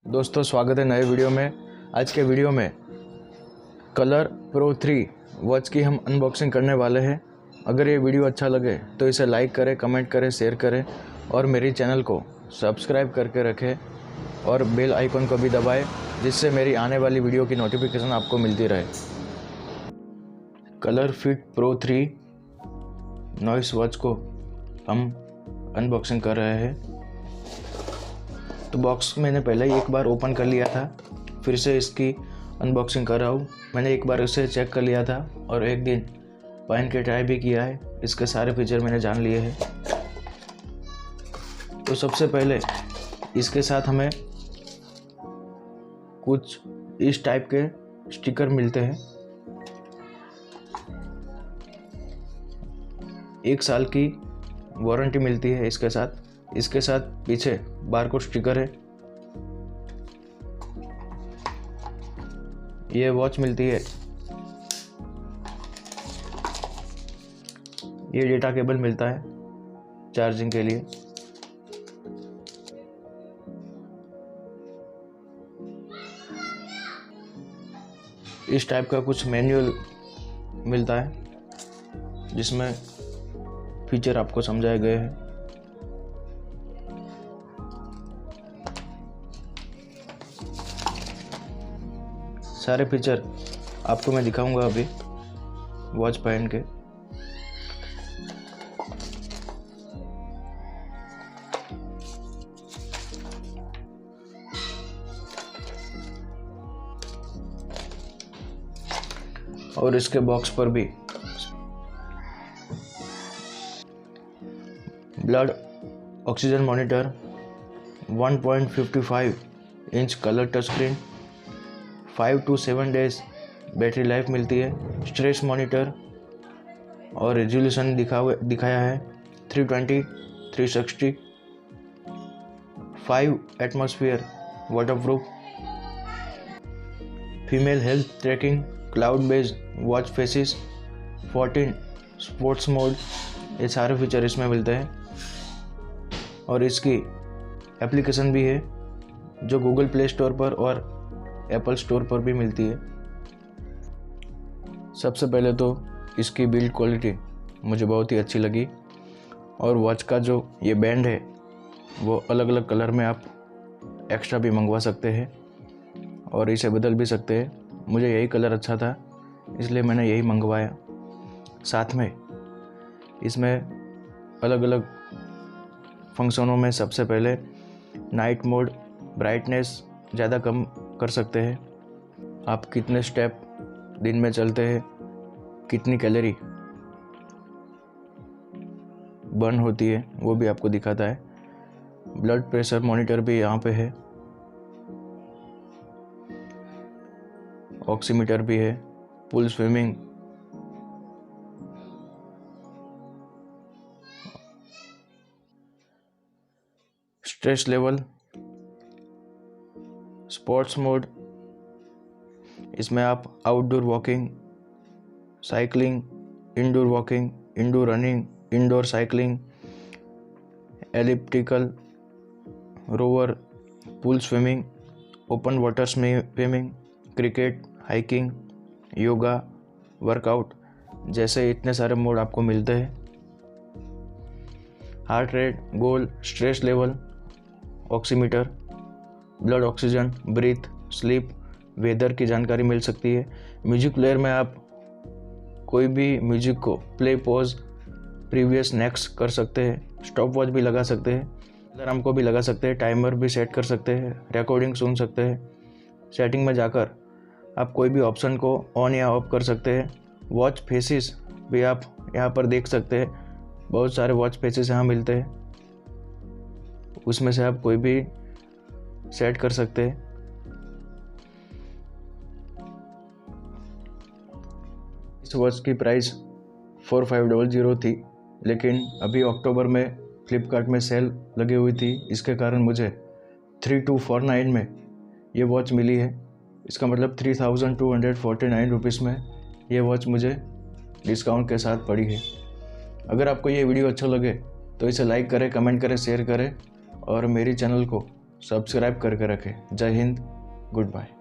दोस्तों स्वागत है नए वीडियो में। आज के वीडियो में कलर प्रो 3 वॉच की हम अनबॉक्सिंग करने वाले हैं। अगर ये वीडियो अच्छा लगे तो इसे लाइक करें, कमेंट करें, शेयर करें और मेरी चैनल को सब्सक्राइब करके रखें और बेल आइकन को भी दबाएं, जिससे मेरी आने वाली वीडियो की नोटिफिकेशन आपको मिलती रहे। Colour fit pro 3 noise watch को हम अनबॉक्सिंग कर रहे हैं। तो बॉक्स मैंने पहले ही एक बार ओपन कर लिया था, फिर से इसकी अनबॉक्सिंग कर रहा हूँ। मैंने एक बार इसे चेक कर लिया था और एक दिन पहन के ट्राई भी किया है। इसके सारे फीचर मैंने जान लिए हैं। तो सबसे पहले इसके साथ हमें कुछ इस टाइप के स्टिकर मिलते हैं। 1 साल की वारंटी मिलती है इसके साथ। इसके साथ पीछे बारकोड स्टिकर है। ये वॉच मिलती है। ये डेटा केबल मिलता है चार्जिंग के लिए। इस टाइप का कुछ मैनुअल मिलता है जिसमें फीचर आपको समझाए गए हैं। सारे फीचर आपको मैं दिखाऊंगा अभी वॉच पहन के। और इसके बॉक्स पर भी blood oxygen monitor, 1.55 inch colour touch screen, 5 to 7 days battery life मिलती है। स्ट्रेस मॉनिटर और रेजोल्यूशन दिखाया है 320, 360, 5 atmosphere waterproof, female health trekking, cloud based watch faces, 14 sports mode, ये सारे फीचर इसमें मिलते हैं। और इसकी एप्लीकेशन भी है जो गूगल प्ले स्टोर पर और एप्पल स्टोर पर भी मिलती है। सबसे पहले तो इसकी बिल्ड क्वालिटी मुझे बहुत ही अच्छी लगी। और वॉच का जो ये बैंड है वो अलग अलग कलर में आप एक्स्ट्रा भी मंगवा सकते हैं और इसे बदल भी सकते हैं। मुझे यही कलर अच्छा था इसलिए मैंने यही मंगवाया। साथ में इसमें अलग अलग फंक्शनों में सबसे पहले नाइट मोड, ब्राइटनेस ज़्यादा कम कर सकते हैं, आप कितने स्टेप दिन में चलते हैं, कितनी कैलोरी बर्न होती है वो भी आपको दिखाता है। ब्लड प्रेशर मॉनिटर भी यहाँ पे है, ऑक्सीमीटर भी है, pool swimming, stress level, sports mode. इसमें आप outdoor walking, cycling, indoor walking, indoor running, indoor cycling, elliptical, rower, pool swimming, open water swimming, cricket, hiking, yoga, workout जैसे इतने सारे मोड आपको मिलते हैं। Heart rate, goal, stress level, oximeter, blood oxygen, breath, sleep, weather की जानकारी मिल सकती है। म्यूजिक प्लेयर में आप कोई भी म्यूजिक को प्ले, पॉज, प्रीवियस, नेक्स्ट कर सकते हैं। स्टॉप वॉच भी लगा सकते हैं, अलार्म को भी लगा सकते हैं, टाइमर भी सेट कर सकते हैं, रिकॉर्डिंग सुन सकते हैं। सेटिंग में जाकर आप कोई भी ऑप्शन को ऑन या ऑफ कर सकते हैं। वॉच फेसिस भी आप यहाँ पर देख सकते हैं। बहुत सारे वॉच फेसिस यहाँ मिलते हैं, उसमें से आप कोई भी सेट कर सकते हैं। इस वॉच की प्राइस 4500 थी, लेकिन अभी अक्टूबर में फ्लिपकार्ट में सेल लगी हुई थी। इसके कारण मुझे 3249 में ये वॉच मिली है। इसका मतलब 3249 रुपीज़ में ये वॉच मुझे डिस्काउंट के साथ पड़ी है। अगर आपको ये वीडियो अच्छा लगे तो इसे लाइक करें, कमेंट करें, शेयर करें और मेरी चैनल को सब्सक्राइब करके रखें। जय हिंद, गुड बाय।